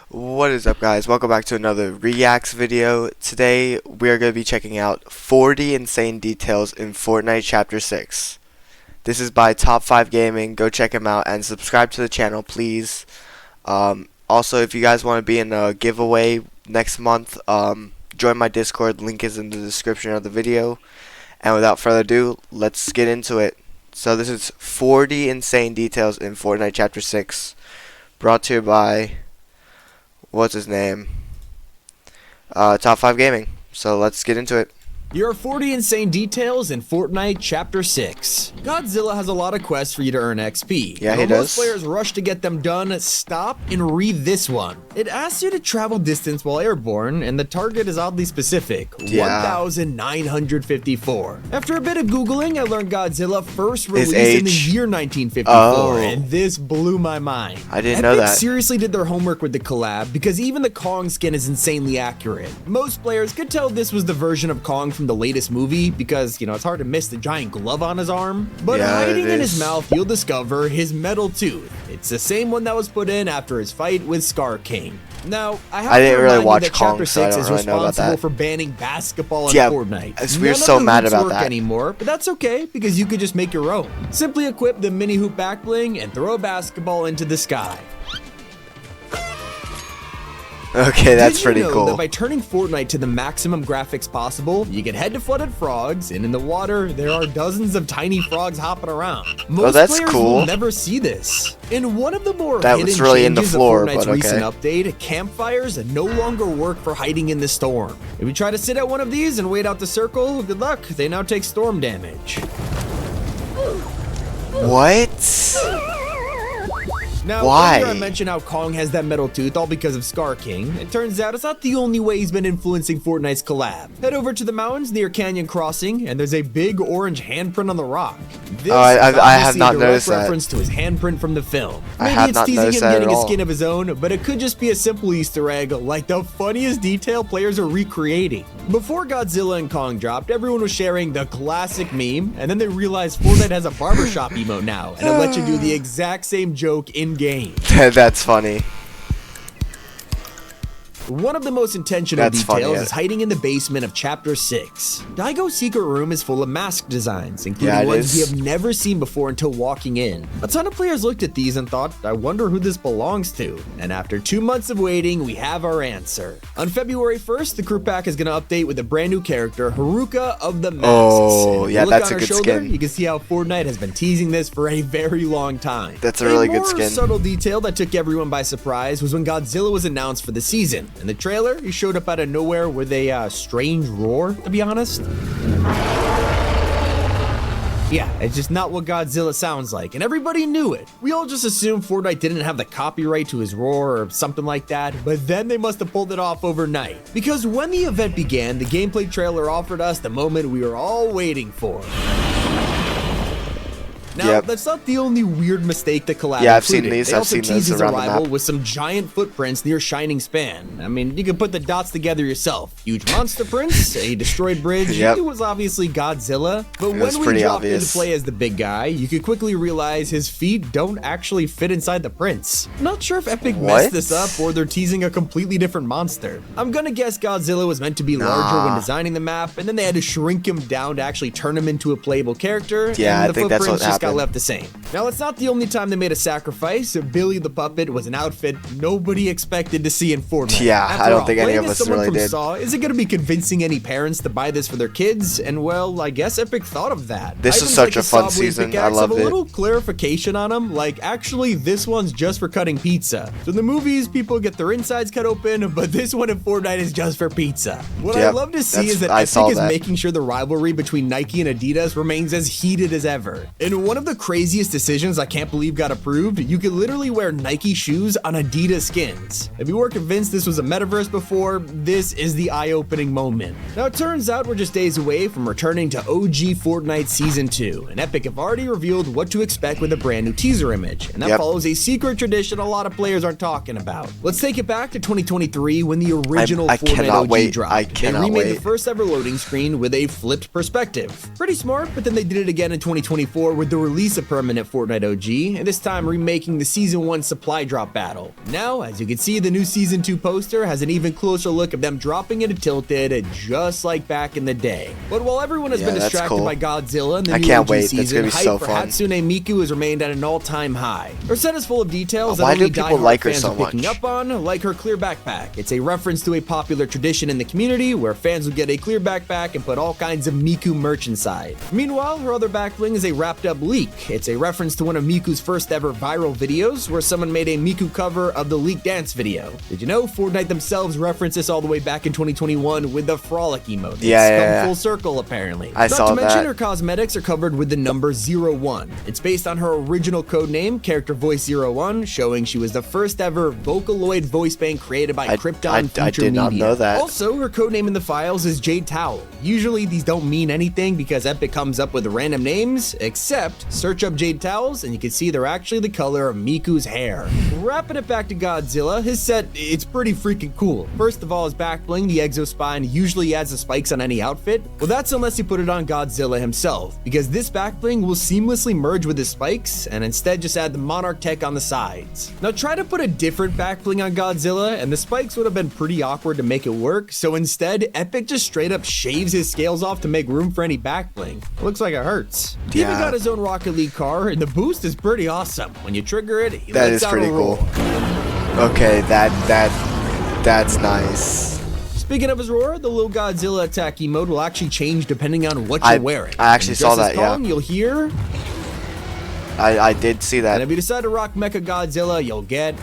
What is up, guys? Welcome back to another Reacts video. Today we're going to be checking out 40 insane details in Fortnite Chapter 6. This is by Top 5 Gaming. Go check him out and subscribe to the channel, please. Also, if you guys want to be in a giveaway next month, join my Discord. Link is in the description of the video. And without further ado, let's get into it. So this is 40 insane details in Fortnite Chapter 6, brought to you by, what's his name? Top 5 Gaming. So let's get into it. Your 40 insane details in Fortnite Chapter 6. Godzilla has a lot of quests for you to earn XP. Yeah, he When does. most players rush to get them done, stop and read this one. It asks you to travel distance while airborne, and the target is oddly specific, 1,954. After a bit of Googling, I learned Godzilla first released in the year 1954, and this blew my mind. I didn't know that. Seriously did their homework with the collab, because even the Kong skin is insanely accurate. Most players could tell this was the version of Kong from the latest movie because, it's hard to miss the giant glove on his arm. But hiding in his mouth, you'll discover his metal tooth. It's the same one that was put in after his fight with Scar King. Now, I didn't really watch Kong, Chapter 6 is responsible for banning basketball in Fortnite. We were so mad about that anymore, but that's okay because you could just make your own. Simply equip the mini hoop back bling and throw a basketball into the sky. Okay, that's pretty cool. Did you know that by turning Fortnite to the maximum graphics possible, you can head to flooded frogs, and in the water, there are dozens of tiny frogs hopping around. Most that's players cool. will never see this. In one of the more That hidden was really in the changes floor, of Fortnite's but okay. recent update, campfires no longer work for hiding in the storm. If you try to sit at one of these and wait out the circle, good luck, they now take storm damage. What? Now, why? earlier I mentioned how Kong has that metal tooth all because of Scar King. It turns out it's not the only way he's been influencing Fortnite's collab. Head over to the mountains near Canyon Crossing, and there's a big orange handprint on the rock. This I have not is a direct noticed that. reference to his handprint from the film. I Maybe have it's not teasing noticed him that getting at a all. skin of his own, but it could just be a simple Easter egg, like the funniest detail players are recreating. Before Godzilla and Kong dropped, everyone was sharing the classic meme, and then they realized Fortnite has a barbershop emote now, and it lets you do the exact same joke in-game. That's funny. One of the most intentional details is hiding in the basement of Chapter 6. Daigo's secret room is full of mask designs, including ones you have never seen before until walking in. A ton of players looked at these and thought, I wonder who this belongs to. And after 2 months of waiting, we have our answer. On February 1st, the crew pack is going to update with a brand new character, Haruka of the Masks. Oh, yeah, that's a good skin. You can see how Fortnite has been teasing this for a very long time. That's a really good skin. A more subtle detail that took everyone by surprise was when Godzilla was announced for the season. In the trailer, he showed up out of nowhere with a strange roar, to be honest. Yeah, it's just not what Godzilla sounds like, and everybody knew it. We all just assumed Fortnite didn't have the copyright to his roar or something like that, but then they must have pulled it off overnight. Because when the event began, the gameplay trailer offered us the moment we were all waiting for. Now, that's not the only weird mistake the collab included. I've seen these. I've seen those around the map. With some giant footprints near Shining Span. I mean, you can put the dots together yourself. Huge monster prints, a destroyed bridge. It was obviously Godzilla. But when we dropped into play as the big guy, you could quickly realize his feet don't actually fit inside the prints. Not sure if Epic messed this up or they're teasing a completely different monster. I'm gonna guess Godzilla was meant to be larger when designing the map, and then they had to shrink him down to actually turn him into a playable character. Yeah, and I think that's what happened. Got left the same. Now, it's not the only time they made a sacrifice. Billy the Puppet was an outfit nobody expected to see in Fortnite. Yeah, I don't think any of us really did. Is it going to be convincing any parents to buy this for their kids? And well, I guess Epic thought of that. This is such a fun season. I loved it. A little clarification on them, like actually this one's just for cutting pizza. So in the movies, people get their insides cut open, but this one in Fortnite is just for pizza. What I love to see is that Epic is making sure the rivalry between Nike and Adidas remains as heated as ever. In one of the craziest decisions I can't believe got approved, you could literally wear Nike shoes on Adidas skins. If you were convinced this was a metaverse before, this is the eye-opening moment. Now, it turns out we're just days away from returning to OG Fortnite Season 2, and Epic have already revealed what to expect with a brand new teaser image, and that follows a secret tradition a lot of players aren't talking about. Let's take it back to 2023 when the original Fortnite OG dropped. They remade the first ever loading screen with a flipped perspective. Pretty smart, but then they did it again in 2024 with the release a permanent Fortnite OG, and this time remaking the Season 1 supply drop battle. Now, as you can see, the new Season 2 poster has an even closer look of them dropping into Tilted, just like back in the day. But while everyone has been distracted by Godzilla in the new OG season, hype for Hatsune Miku has remained at an all-time high. Her set is full of details that only die-hard fans are picking up on, like her clear backpack. It's a reference to a popular tradition in the community where fans would get a clear backpack and put all kinds of Miku merch inside. Meanwhile, her other back bling is a wrapped up leak. It's a reference to one of Miku's first ever viral videos where someone made a Miku cover of the leak dance video. Did you know Fortnite themselves referenced this all the way back in 2021 with the frolic emote? It's come full circle apparently. Not to mention her cosmetics are covered with the number 01. It's based on her original codename, character voice 01, showing she was the first ever Vocaloid voice bank created by Krypton Future I did not Media. know that. Also, her codename in the files is Jade Towel. Usually these don't mean anything because Epic comes up with random names, except search up Jade Towels and you can see they're actually the color of Miku's hair. Wrapping it back to Godzilla, his set, it's pretty freaking cool. First of all, his back bling, the exospine, usually adds the spikes on any outfit. Well, that's unless you put it on Godzilla himself, because this back bling will seamlessly merge with his spikes and instead just add the Monarch tech on the sides. Now try to put a different back bling on Godzilla and the spikes would have been pretty awkward to make it work, so instead Epic just straight up shaves his scales off to make room for any back bling. Looks like it hurts. He even got his own Rocket League car and the boost is pretty awesome. When you trigger it, he lets out a roar. Okay, that's nice. Speaking of his roar, the little Godzilla attack emote will actually change depending on what you're wearing. I actually saw that, You'll hear... I did see that. And if you decide to rock Mecha Godzilla, you'll get...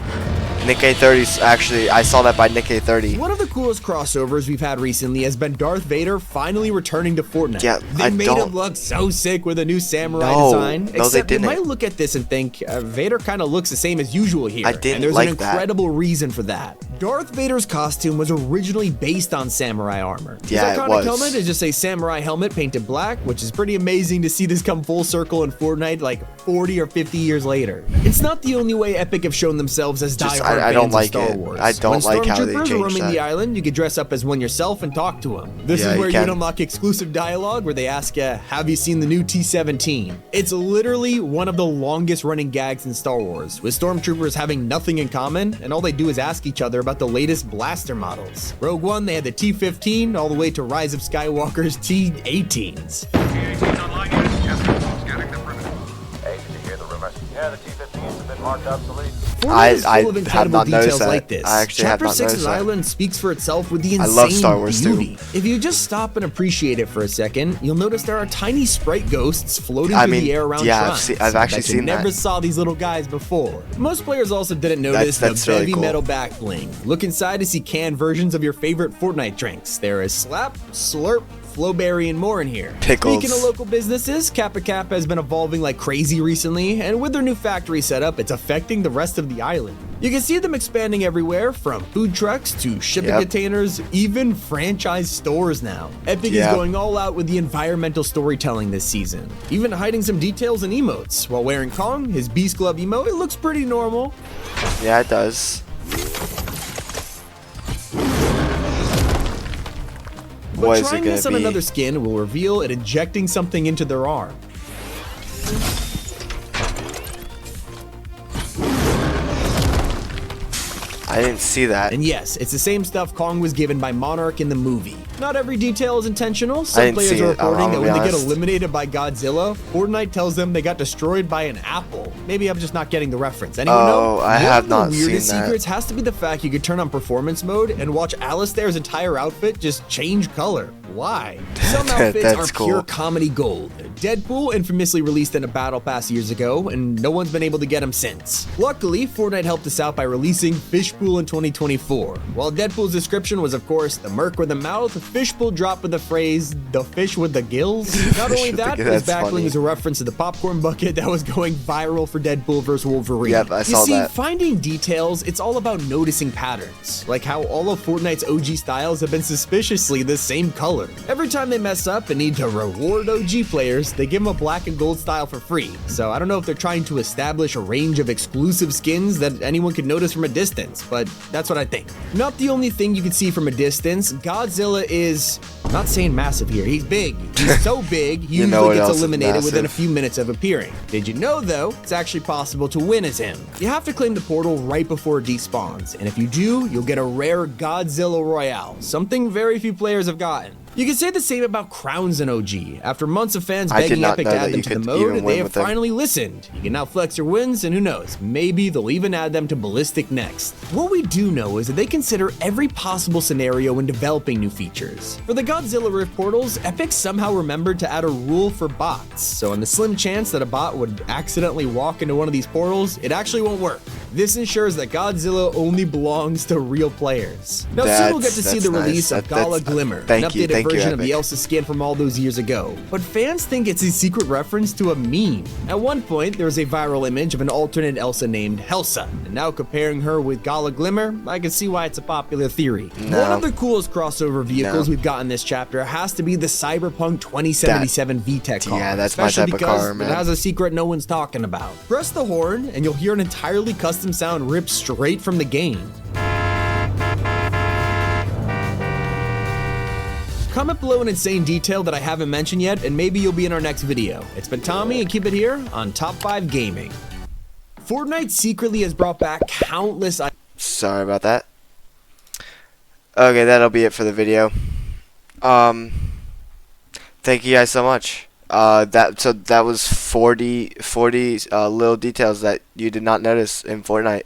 Nick 30's actually, I saw that by Nick 30. One of the coolest crossovers we've had recently has been Darth Vader finally returning to Fortnite. Yeah, they made him look so sick with a new samurai design. No, they didn't. You might look at this and think Vader kind of looks the same as usual here. I didn't and there's like an incredible reason for that. Darth Vader's costume was originally based on samurai armor. Yeah, His iconic helmet is just a samurai helmet painted black, which is pretty amazing to see this come full circle in Fortnite like 40 or 50 years later. It's not the only way Epic have shown themselves as diehard fans of Star Wars. I don't like how they changed that. When stormtroopers are roaming the island, you can dress up as one yourself and talk to them. This is where you can unlock exclusive dialogue where they ask you, have you seen the new T-17? It's literally one of the longest running gags in Star Wars, with stormtroopers having nothing in common, and all they do is ask each other about the latest blaster models. Rogue One, they had the T-15, all the way to Rise of Skywalker's T-18s. T-18s online yet? Yes, scanning the perimeter. Hey, did you hear the rumor? Yeah, the T-15s have been marked obsolete. I full of incredible details that. like this. I actually Chapter have not 6's island speaks for itself with the insane I love Star Wars beauty. too. If you just stop and appreciate it for a second, you'll notice there are tiny sprite ghosts floating through the air around shrines. I've actually seen that. Never saw these little guys before. Most players also didn't notice the heavy metal back bling. Look inside to see canned versions of your favorite Fortnite drinks. There is Slap, Slurp, Flowberry, and more in here. Pickles. Speaking of local businesses, Kappa Kappa has been evolving like crazy recently, and with their new factory setup, it's affecting the rest of the island. You can see them expanding everywhere, from food trucks to shipping containers, even franchise stores now. Epic is going all out with the environmental storytelling this season, even hiding some details and emotes. While wearing Kong, his Beast Glove emote, it looks pretty normal. Yeah, it does. But trying this on another skin will reveal it injecting something into their arm. I didn't see that. And yes, it's the same stuff Kong was given by Monarch in the movie. Not every detail is intentional. Some players are reporting that when they get eliminated by Godzilla, Fortnite tells them they got destroyed by an apple. Maybe I'm just not getting the reference. Anyone know? I have not seen that. One of the weirdest secrets has to be the fact you could turn on performance mode and watch Alistair's entire outfit just change color. Why? Some outfits are pure comedy gold. Deadpool infamously released in a battle pass years ago, and no one's been able to get him since. Luckily, Fortnite helped us out by releasing Fishpool in 2024. While Deadpool's description was, of course, the merc with the mouth, Fishpool dropped with the phrase, the fish with the gills. Not only that, but his backbling is a reference to the popcorn bucket that was going viral for Deadpool vs. Wolverine. Yep, I saw that. You see, finding details, it's all about noticing patterns, like how all of Fortnite's OG styles have been suspiciously the same color. Every time they mess up and need to reward OG players, they give them a black and gold style for free. So I don't know if they're trying to establish a range of exclusive skins that anyone can notice from a distance, but that's what I think. Not the only thing you can see from a distance, Godzilla is, I'm not saying massive here, he's big. He's so big, he usually gets eliminated within a few minutes of appearing. Did you know though, it's actually possible to win as him. You have to claim the portal right before it despawns, and if you do, you'll get a rare Godzilla Royale, something very few players have gotten. You can say the same about Crowns in OG. After months of fans begging Epic to add them to the mode, they have finally listened. You can now flex your wins, and who knows, maybe they'll even add them to Ballistic next. What we do know is that they consider every possible scenario when developing new features. For the Godzilla Rift portals, Epic somehow remembered to add a rule for bots, so on the slim chance that a bot would accidentally walk into one of these portals, it actually won't work. This ensures that Godzilla only belongs to real players. Now soon we'll get to see the release of Gala Glimmer, an updated version of the Elsa skin from all those years ago. But fans think it's a secret reference to a meme. At one point, there was a viral image of an alternate Elsa named Helsa, and now comparing her with Gala Glimmer, I can see why it's a popular theory. One of the coolest crossover vehicles we've got in this chapter has to be the Cyberpunk 2077 VTEC car. Yeah, that's my type of car, man. It has a secret no one's talking about. Press the horn, and you'll hear an entirely custom sound ripped straight from the game. Comment below an insane detail that I haven't mentioned yet, and maybe you'll be in our next video. It's been Tommy, and keep it here on Top 5 Gaming. Fortnite secretly has brought back countless... Sorry about that. Okay, that'll be it for the video. Thank you guys so much. That was 40 little details that you did not notice in Fortnite.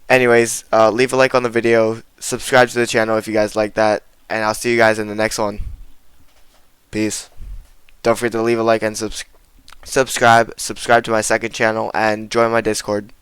Anyways, leave a like on the video, subscribe to the channel if you guys like that, and I'll see you guys in the next one. Peace. Don't forget to leave a like and subscribe to my second channel and join my Discord.